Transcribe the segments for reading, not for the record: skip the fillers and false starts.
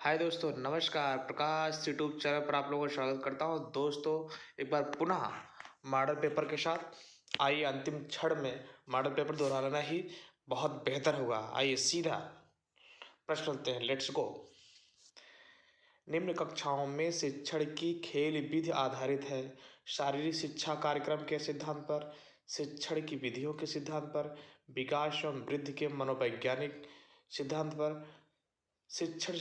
हाय दोस्तों, नमस्कार। प्रकाश YouTube channel पर आप लोगों का स्वागत करता हूं। दोस्तों, एक बार पुनः मॉडल पेपर के साथ आइए। अंतिम क्षण में मॉडल पेपर दोहराना ही बहुत बेहतर होगा। आइए सीधा प्रश्न लेते हैं। Let's go. निम्न कक्षाओं में शिक्षण की खेल विधि आधारित है। शारीरिक शिक्षा कार्यक्रम के सिद्धांत पर, शिक्षण की विधियों के सिद्धांत पर, विकास एवं वृद्धि के मनोवैज्ञानिक सिद्धांत पर, शिक्षण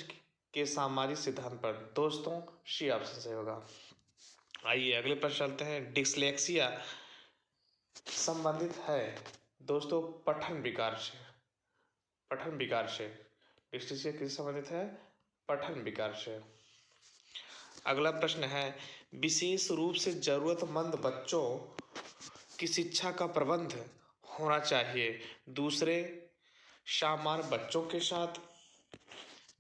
के सामाजिक सिद्धांत पर। दोस्तों, सी ऑप्शन सही होगा। आइए अगले प्रश्न चलते हैं। डिसलेक्सिया संबंधित है दोस्तों पठन विकार से। पठन विकार से डिसलेक्सिया किससे संबंधित है? पठन विकार से। अगला प्रश्न है, विशेष रूप से जरूरतमंद बच्चों की शिक्षा का प्रबंध होना चाहिए दूसरे सामान्य बच्चों के साथ,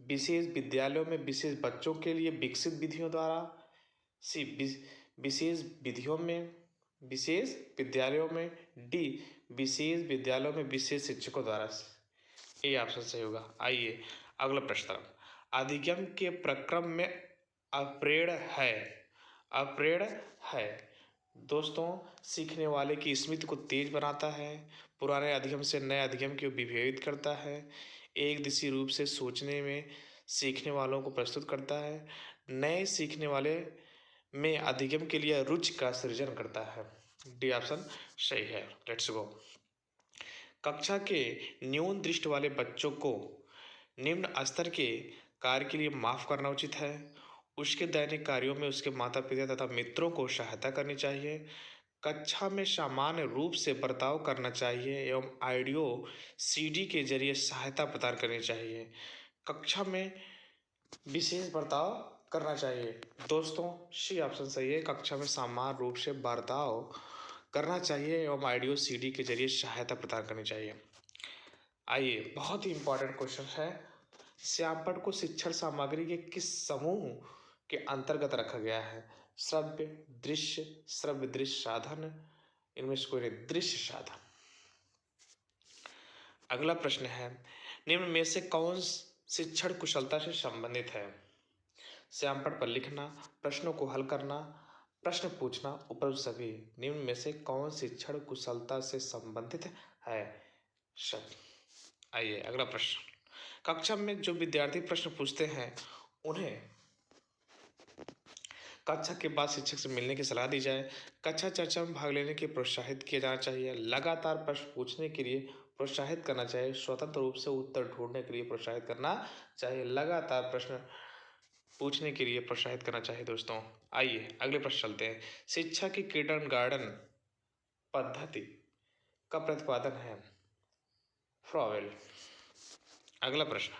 विशेष विद्यालयों में विशेष बच्चों के लिए विकसित विधियों द्वारा, विशेष विधियों में विशेष विद्यालयों में, डी विशेष विद्यालयों में विशेष शिक्षकों द्वारा। ए ऑप्शन सही होगा। आइए अगला प्रश्न। अधिगम के प्रक्रम में अप्रेण है। अप्रेण है दोस्तों सीखने वाले की स्मृति को तेज बनाता है, पुराने अधिगम से नए अधिगम को विभेदित करता है, एक दिशी रूप से सोचने में सीखने वालों को प्रस्तुत करता है, नए सीखने वाले में अधिगम के लिए रुचि का सृजन करता है। डी ऑप्शन सही है। Let's go. कक्षा के न्यून दृष्टि वाले बच्चों को निम्न स्तर के कार्य के लिए माफ करना उचित है। उसके दैनिक कार्यों में उसके माता पिता तथा मित्रों को सहायता करनी चाहिए। कक्षा में सामान्य रूप से बर्ताव करना चाहिए एवं ऑडियो सीडी के जरिए सहायता प्रदान करनी चाहिए। कक्षा में विशेष बर्ताव करना चाहिए। दोस्तों, सी ऑप्शन सही है। कक्षा में सामान्य रूप से बर्ताव करना चाहिए एवं ऑडियो सीडी के जरिए सहायता प्रदान करनी चाहिए। आइए, बहुत ही इंपॉर्टेंट क्वेश्चन है। श्यामपट्ट को शिक्षण सामग्री के किस समूह के अंतर्गत रखा गया है? श्रव्य, दृश्य, श्रव्य दृश्य साधन, इनमें से कोई नहीं, दृश्य साधन। अगला प्रश्न है, निम्न में से कौन शिक्षण कुशलता से संबंधित है? श्यामपट्ट पर लिखना, प्रश्नों को हल करना, प्रश्न पूछना, उपरोक्त सभी। निम्न में से कौन शिक्षण कुशलता से संबंधित है? सब। आइए अगला प्रश्न। कक्षा में जो विद्यार्थी प्रश्न पूछते हैं उन्हें कक्षा के बाद शिक्षक से मिलने की सलाह दी जाए। कक्षा चर्चा में भाग लेने के प्रोत्साहित किया जाना चाहिए। लगातार प्रश्न पूछने के लिए प्रोत्साहित करना चाहिए। स्वतंत्र रूप से उत्तर ढूंढने के लिए प्रोत्साहित करना चाहिए। लगातार प्रश्न पूछने के लिए प्रोत्साहित करना चाहिए। दोस्तों, आइए अगले प्रश्न चलते हैं। शिक्षा की किंडरगार्टन पद्धति का प्रतिपादन है फ्रॉवेल। अगला प्रश्न,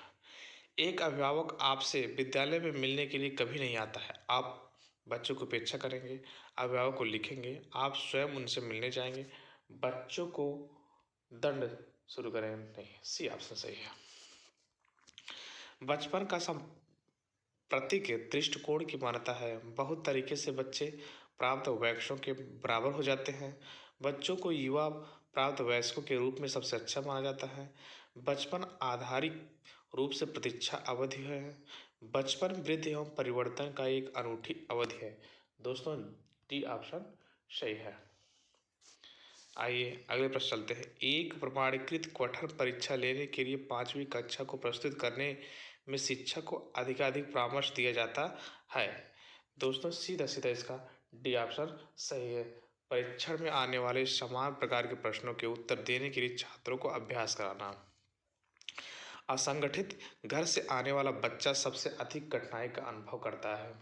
एक अभिभावक आपसे विद्यालय में मिलने के लिए कभी नहीं आता है। आप बच्चों की अपेक्षा करेंगे, अभिभावक को लिखेंगे, आप स्वयं उनसे मिलने जाएंगे, बच्चों को दंड शुरू करेंगे? नहीं, सी ऑप्शन सही है। बचपन का प्रतीक दृष्टिकोण की मान्यता है। बहुत तरीके से बच्चे प्राप्त वयस्कों के बराबर हो जाते हैं। बच्चों को युवा प्राप्त वयस्कों के रूप में सबसे अच्छा माना जाता है। बचपन आधारित रूप से प्रतीक्षा अवधि है। बचपन वृद्धि एवं परिवर्तन का एक अनूठी अवधि है। दोस्तों, डी ऑप्शन सही है। आइए अगले प्रश्न चलते हैं। एक प्रमाणीकृत कठोर परीक्षा लेने के लिए 5वीं कक्षा को प्रस्तुत करने में शिक्षक को अधिकाधिक परामर्श दिया जाता है। दोस्तों, सीधा सीधा इसका डी ऑप्शन सही है। परीक्षण में आने वाले समान प्रकार के प्रश्नों के उत्तर देने के लिए छात्रों को अभ्यास कराना। असंगठित घर से आने वाला बच्चा सबसे अधिक कठिनाई का अनुभव करता है।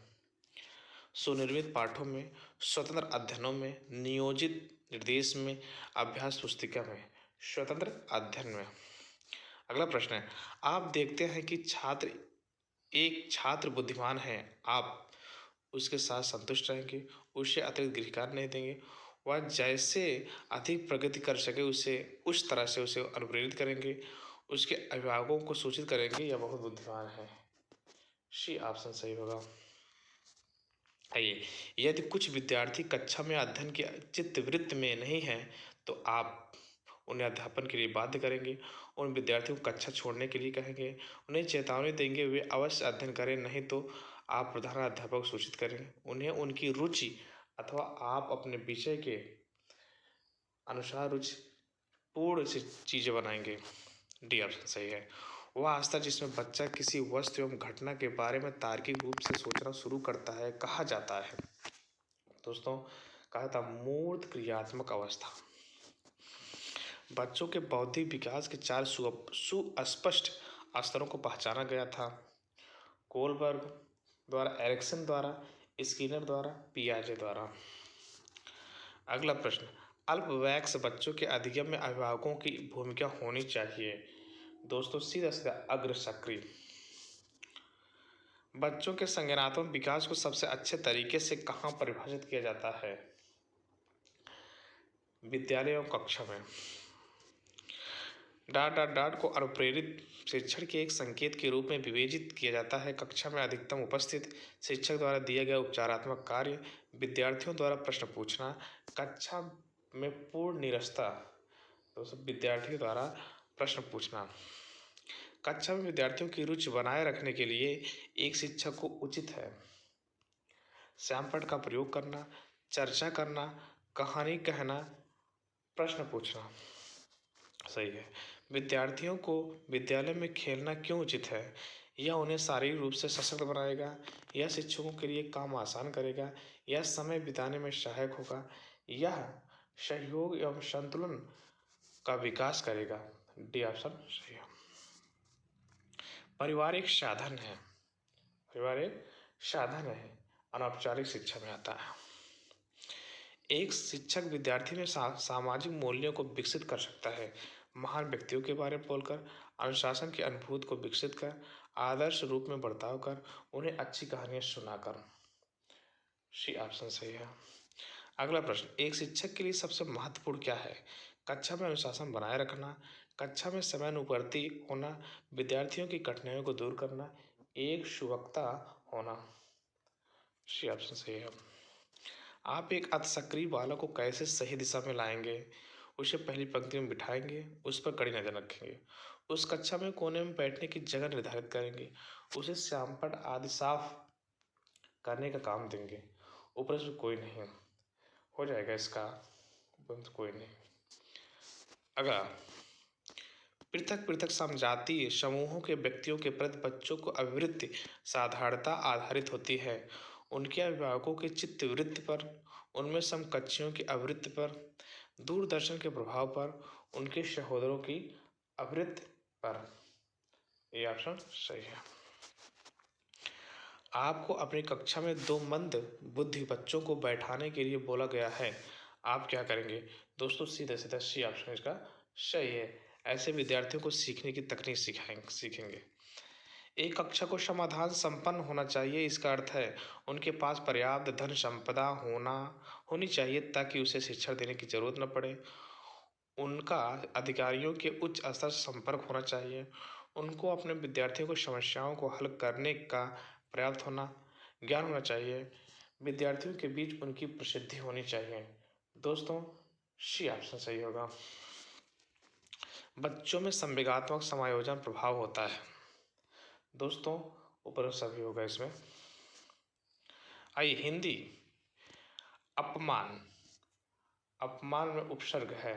सुनिर्मित पाठों में, स्वतंत्र अध्ययनों में, नियोजित निर्देश में, अभ्यास पुस्तिका में, स्वतंत्र अध्ययन में। अगला प्रश्न है, आप देखते हैं कि एक छात्र बुद्धिमान है, आप उसके साथ संतुष्ट रहेंगे, उसे अतिरिक्त गृह कार्य नहीं देंगे, वह जैसे अधिक प्रगति कर सके उसे उस तरह से उसे अनुप्रेरित करेंगे, उसके अभिभावकों को सूचित करेंगे, यह बहुत बुद्धिमान है। सी ऑप्शन सही होगा। आइए, यदि कुछ विद्यार्थी कक्षा में अध्ययन की चित्तवृत्ति में नहीं हैं तो आप उन्हें अध्यापन के लिए बाध्य करेंगे। उन विद्यार्थियों को कक्षा छोड़ने के लिए कहेंगे। उन्हें चेतावनी देंगे वे अवश्य अध्ययन करें, नहीं तो आप प्रधानाध्यापक को सूचित करें। उन्हें उनकी रुचि अथवा आप अपने विषय के अनुसार रुचि पूर्ण से चीज़ें बनाएंगे। डी ऑप्शन सही है। वह अवस्था जिसमें बच्चा किसी वस्तु एवं घटना के बारे में तार्किक रूप से सोचना शुरू करता है कहा जाता है। दोस्तों कहा था मूर्त क्रियात्मक अवस्था। बच्चों के बौद्धिक विकास के 4 सुस्पष्ट स्तरों को पहचाना गया था। कोलबर्ग द्वारा, एरिक्सन द्वारा, स्किनर द्वारा, पियाजे द्वारा। अगला प्रश्न, अल्पवयस्क बच्चों के अधिगम में अभिभावकों की भूमिका होनी चाहिए। दोस्तों सीधा सीधा अग्र सक्रिय। बच्चों के संज्ञानात्मक विकास को सबसे अच्छे तरीके से कहाँ परिभाषित किया जाता है? विद्यालय एवं कक्षा में। डाट को अनुप्रेरित शिक्षण के एक संकेत के रूप में विवेचित किया जाता है। कक्षा में अधिकतम उपस्थित, शिक्षक द्वारा दिया गया उपचारात्मक कार्य, विद्यार्थियों द्वारा प्रश्न पूछना, कक्षा में पूर्ण निरस्ता, दोस्तों विद्यार्थियों द्वारा प्रश्न पूछना। कक्षा में विद्यार्थियों की रुचि बनाए रखने के लिए एक शिक्षक को उचित है श्यामपट्ट का प्रयोग करना, चर्चा करना, कहानी कहना, प्रश्न पूछना। सही है। विद्यार्थियों को विद्यालय में खेलना क्यों उचित है? यह उन्हें शारीरिक रूप से सशक्त बनाएगा, यह शिक्षकों के लिए काम आसान करेगा, यह समय बिताने में सहायक होगा, यह सहयोग एवं संतुलन का विकास करेगा। डी ऑप्शन सही है। परिवार एक साधन है, परिवार एक साधन है, अनौपचारिक शिक्षा में आता है। एक शिक्षक विद्यार्थी में सामाजिक मूल्यों को विकसित कर सकता है, महान व्यक्तियों के बारे में बोलकर, अनुशासन की अनुभूति को विकसित कर, आदर्श रूप में बर्ताव कर, उन्हें अच्छी कहानियां सुनाकर। सी ऑप्शन सही है। अगला प्रश्न, एक शिक्षक के लिए सबसे महत्वपूर्ण क्या है? कक्षा में अनुशासन बनाए रखना, कक्षा में समयानुवर्ती होना, विद्यार्थियों की कठिनाइयों को दूर करना, एक सुवक्ता होना। सी ऑप्शन सही है। आप एक अतिसक्रिय बालक को कैसे सही दिशा में लाएंगे? उसे पहली पंक्ति में बिठाएंगे, उस पर कड़ी नजर रखेंगे, उस कक्षा में कोने में बैठने की जगह निर्धारित करेंगे, उसे श्यामपट्ट आदि साफ करने का काम देंगे, ऊपर से कोई नहीं हो जाएगा इसका कोई नहीं। अगर पृथक पृथक समजातीय समूहों के व्यक्तियों के प्रति बच्चों को अभिवृत्ति साधारणता आधारित होती है, उनके अभिभावकों के चित्तवृत्ति पर, उनमें समकक्षियों की अभिवृत्ति पर, दूरदर्शन के प्रभाव पर, उनके सहोदरों की अभिवृत्ति पर। ये ऑप्शन सही है। आपको अपनी कक्षा में 2 मंद बुद्धि बच्चों को बैठाने के लिए बोला गया है, आप क्या करेंगे? दोस्तों सीधा सीधा सी ऑप्शन इसका सही है। ऐसे विद्यार्थियों को सीखने की तकनीक सीखेंगे। एक कक्षा को समाधान संपन्न होना चाहिए, इसका अर्थ है उनके पास पर्याप्त धन संपदा होनी चाहिए ताकि उसे शिक्षा देने की जरूरत न पड़े। उनका अधिकारियों के उच्च स्तर से संपर्क होना चाहिए। उनको अपने विद्यार्थियों को समस्याओं को हल करने का पर्याप्त ज्ञान होना चाहिए। विद्यार्थियों के बीच उनकी प्रसिद्धि होनी चाहिए। दोस्तों सी ऑप्शन सही होगा। बच्चों में संवेगात्मक समायोजन प्रभाव होता है। दोस्तों ऊपर सभी होगा इसमें। आइए हिंदी, अपमान, अपमान में उपसर्ग है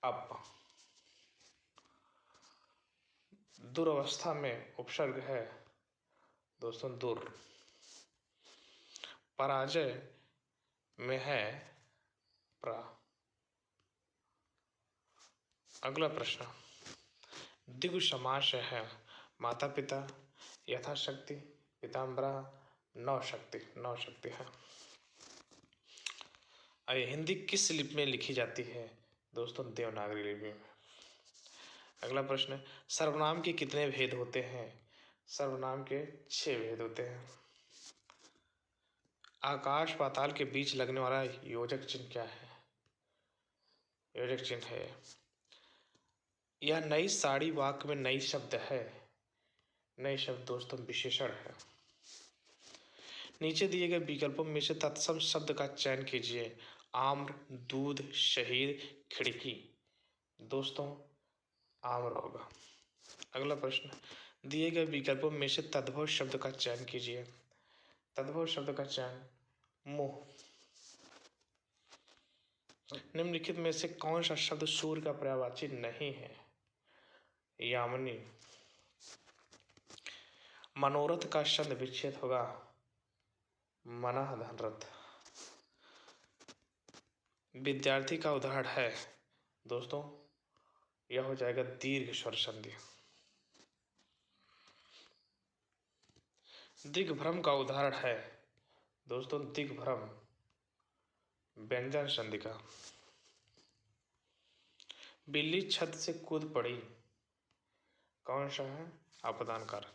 अप, दुर्वस्था में उपसर्ग है दोस्तों दुर, पराजय में है प्रा। अगला प्रश्न, द्विगु समास है माता पिता, यथाशक्ति, पीताम्बरा, नवशक्ति है। आइए हिंदी किस लिपि में लिखी जाती है? दोस्तों देवनागरी लिपि में। अगला प्रश्न, सर्वनाम के कितने भेद होते हैं? सर्वनाम के 6 भेद होते हैं। आकाश पाताल के बीच लगने वाला योजक चिन्ह क्या है? योजक चिन्ह है। यह नई साड़ी वाक्य में नई शब्द है, नई शब्द दोस्तों विशेषण है। नीचे दिए गए विकल्पों में से तत्सम शब्द का चयन कीजिए। आम्र, दूध, शहीद, खिड़की। दोस्तों आम्र होगा। अगला प्रश्न, दिए गए विकल्पों में से तद्भव शब्द का चयन कीजिए। तद्भव शब्द का चयन, मुंह। निम्नलिखित में से कौन सा शब्द सूर्य का पर्यायवाची नहीं है? यामिनी। मनोरथ का शब्द विच्छेद होगा मनः धनरथ। विद्यार्थी का उदाहरण है दोस्तों, यह हो जाएगा दीर्घ स्वर संधि। दिग्भ्रम का उदाहरण है दोस्तों, दिग्भ्रम व्यंजन संधि का। बिल्ली छत से कूद पड़ी, कौन सा है? अपदान कारक।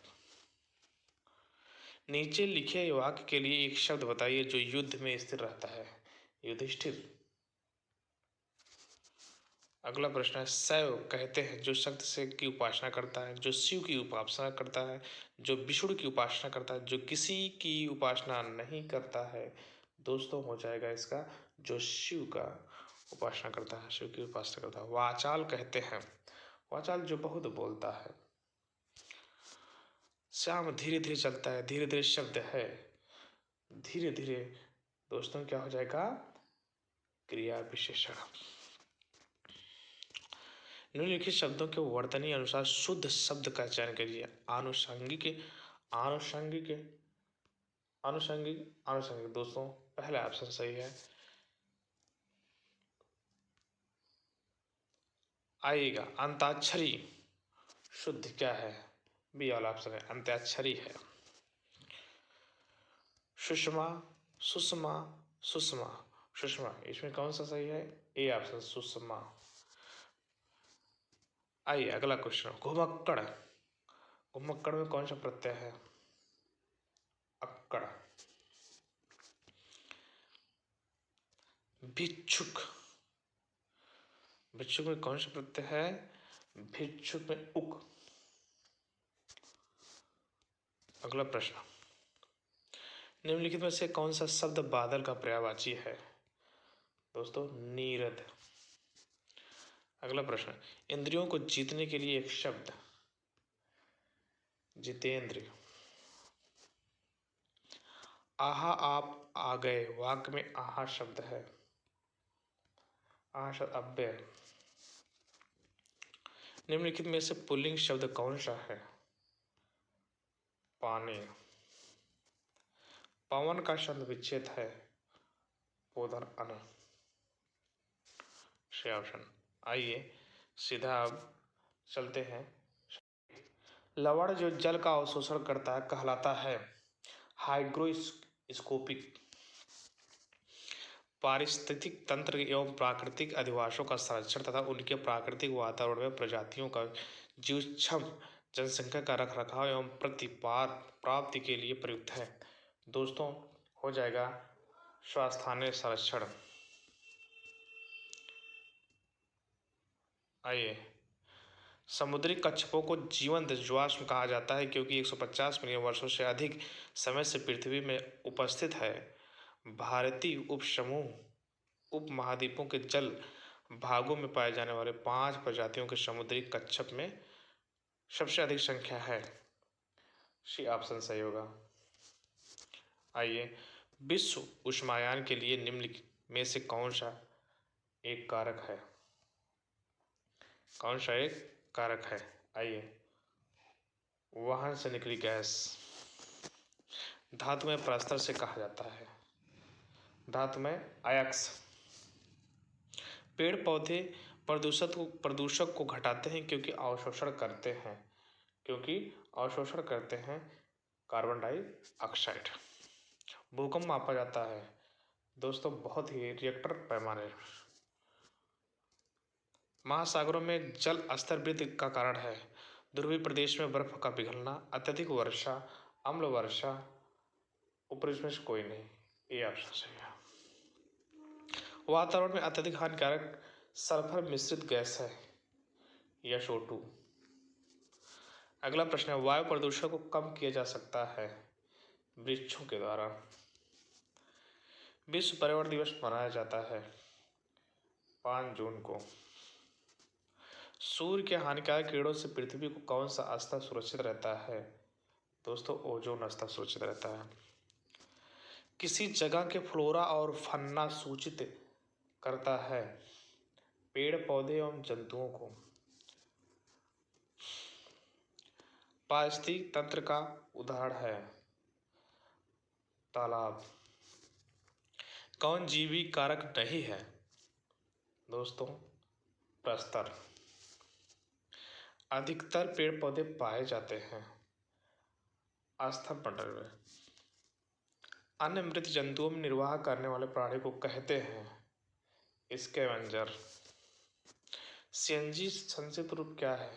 नीचे लिखे वाक्य के लिए एक शब्द बताइए जो युद्ध में स्थिर रहता है। युधिष्ठिर। अगला प्रश्न है, शैव कहते हैं जो शक्ति से की उपासना करता है, जो शिव की उपासना करता है, जो विष्णु की उपासना करता है, जो किसी की उपासना नहीं करता है। दोस्तों हो जाएगा इसका, जो शिव का उपासना करता है, शिव की उपासना करता है। वाचाल कहते हैं, वाचाल जो बहुत बोलता है। श्याम धीरे धीरे चलता है, धीरे धीरे शब्द है, धीरे धीरे दोस्तों क्या हो जाएगा? क्रिया विशेषण। निम्नलिखित शब्दों के वर्तनीय अनुसार शुद्ध शब्द का चयन करिए। आनुषंगिक, आनुषंगिक, आनुषंगिक, आनुषंगिक। दोस्तों पहला ऑप्शन सही है। आइएगा अंताक्षरी, शुद्ध क्या है? बी वाला ऑप्शन है, अंत्याक्षरी है। सुषमा, सुषमा, सुषमा, सुषमा, इसमें कौन सा सही है? A option Sushma. आइए अगला क्वेश्चन, घुमक्कड़, घुमक्कड़ में कौन सा प्रत्यय है? अक्कड़। भिक्षुक, भिक्षुक में कौन सा प्रत्यय है? भिक्षुक में उक। अगला प्रश्न, निम्नलिखित में से कौन सा शब्द बादल का पर्यायवाची है? दोस्तों नीरद। अगला प्रश्न, इंद्रियों को जीतने के लिए एक शब्द। जितेंद्र। आहा आप आ गए, वाक्य में आहा शब्द है, आहा शब्द अव्यय। निम्नलिखित में से पुल्लिंग शब्द कौन सा है? पानी। पवन का शब्द विच्छेद है, पोधन अन। ऑप्शन। आइए सीधा अब चलते हैं। लवण जो जल का अवशोषण करता है कहलाता है हाइग्रोस्कोपिक। पारिस्थितिक तंत्र एवं प्राकृतिक अधिवासों का संरक्षण तथा उनके प्राकृतिक वातावरण में प्रजातियों का जीवक्षम जनसंख्या का रखरखाव एवं प्राप्ति के लिए प्रयुक्त है। दोस्तों हो जाएगा स्वास्थ्य संरक्षण। आइए, समुद्री कच्छपों को जीवंत जीवाश्म कहा जाता है क्योंकि 150 मिलियन वर्षों से अधिक समय से पृथ्वी में उपस्थित है। भारतीय उपसमूह उपमहाद्वीपों के जल भागों में पाए जाने वाले 5 प्रजातियों के समुद्री कच्छप में सबसे अधिक संख्या है। सी ऑप्शन सही होगा। आइए, विश्व उष्मायान के लिए निम्नलिखित में से कौन सा एक कारक है? कौन सा एक कारक है? आइए, वाहन से निकली गैस। धातु में प्रस्तर से कहा जाता है, धातु में अयस्क। पेड़ पौधे प्रदूषक को घटाते हैं क्योंकि अवशोषण करते हैं, क्योंकि अवशोषण करते हैं कार्बन डाइऑक्साइड। भूकंप मापा जाता है दोस्तों बहुत ही रिएक्टर पैमाने। महासागरों में जल स्तर वृद्धि का कारण है ध्रुवीय प्रदेश में बर्फ का पिघलना, अत्यधिक वर्षा, अम्ल वर्षा, ऊपर इसमें से कोई नहीं। ये ऑप्शन सही है। वातावरण में अत्यधिक हानिकारक सल्फर मिश्रित गैस है SO2। अगला प्रश्न है, वायु प्रदूषण को कम किया जा सकता है वृक्षों के द्वारा। विश्व पर्यावरण दिवस मनाया जाता है 5 जून को। सूर्य के हानिकारक किरणों से पृथ्वी को कौन सा स्तर सुरक्षित रहता है? दोस्तों, ओजोन स्तर सुरक्षित रहता है। किसी जगह के फ्लोरा और फन्ना सूचित करता है पेड़ पौधे एवं जंतुओं को। पारिस्थितिकी तंत्र का उदाहरण है तालाब। कौन जीवी कारक नहीं है? दोस्तों, प्रस्तर। अधिकतर पेड़ पौधे पाए जाते हैं आस्थामंडल में। अन्य मृत जंतुओं में निर्वाह करने वाले प्राणी को कहते हैं स्कैवेंजर। सीएनजी संक्षिप्त रूप क्या है?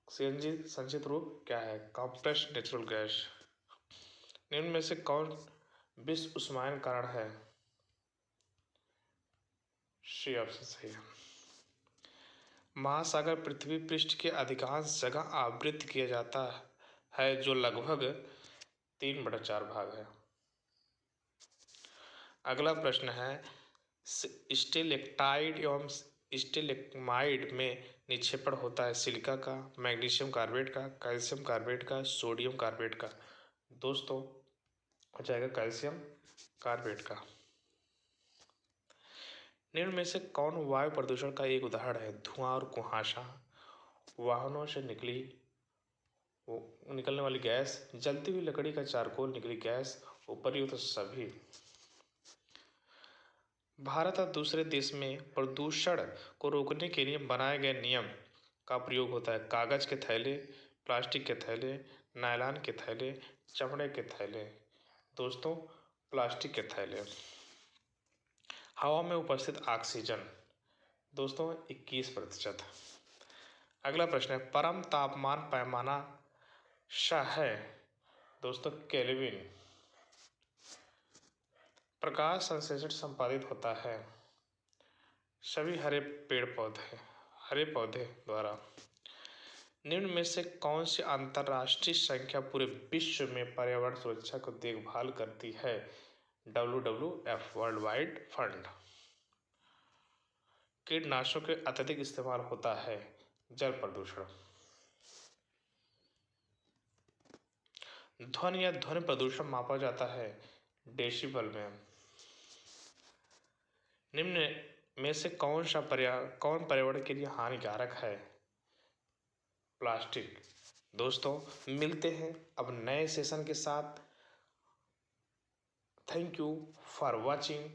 सीएनजी संक्षिप्त रूप क्या है? Compressed natural gas. निम्न में से कौन विश्व उष्मायन कारण है? सी ऑप्शन सही है। महासागर पृथ्वी पृष्ठ के अधिकांश जगह आवृत किया जाता है जो लगभग 3/4 भाग है। अगला प्रश्न है स्टेलेक्टाइट एवं स्टेलेग्माइट में निक्षेपण होता है सिलिका का, मैग्नीशियम कार्बेट का, कैल्शियम कार्बेट का, सोडियम कार्बेट का। दोस्तों, हो जाएगा कैल्शियम कार्बेट का। निम्न में से कौन वायु प्रदूषण का एक उदाहरण है? धुआं और कुहासा, वाहनों से निकलने वाली गैस, जलती हुई लकड़ी का चारकोल निकली गैस, उपर्युक्त सभी। भारत और दूसरे देश में प्रदूषण को रोकने के लिए बनाए गए नियम का प्रयोग होता है कागज के थैले, प्लास्टिक के थैले, नायलॉन के थैले, चमड़े के थैले। दोस्तों, प्लास्टिक के थैले। हवा में उपस्थित ऑक्सीजन। दोस्तों, 21%। अगला प्रश्न है परम तापमान पैमाना शाह है? दोस्तों, केल्विन। प्रकाश संश्लेषण संपादित होता है सभी हरे पौधे द्वारा। निम्न में से कौन सी अंतर्राष्ट्रीय संख्या पूरे विश्व में पर्यावरण सुरक्षा को देखभाल करती है? WWF world wide fund. कीटनाशकों के अत्यधिक इस्तेमाल होता है जल प्रदूषण। ध्वनि या ध्वनि प्रदूषण मापा जाता है डेसिबल में। निम्न में से कौन पर्यावरण के लिए हानिकारक है? प्लास्टिक। दोस्तों, मिलते हैं अब नए सेशन के साथ। Thank you for watching.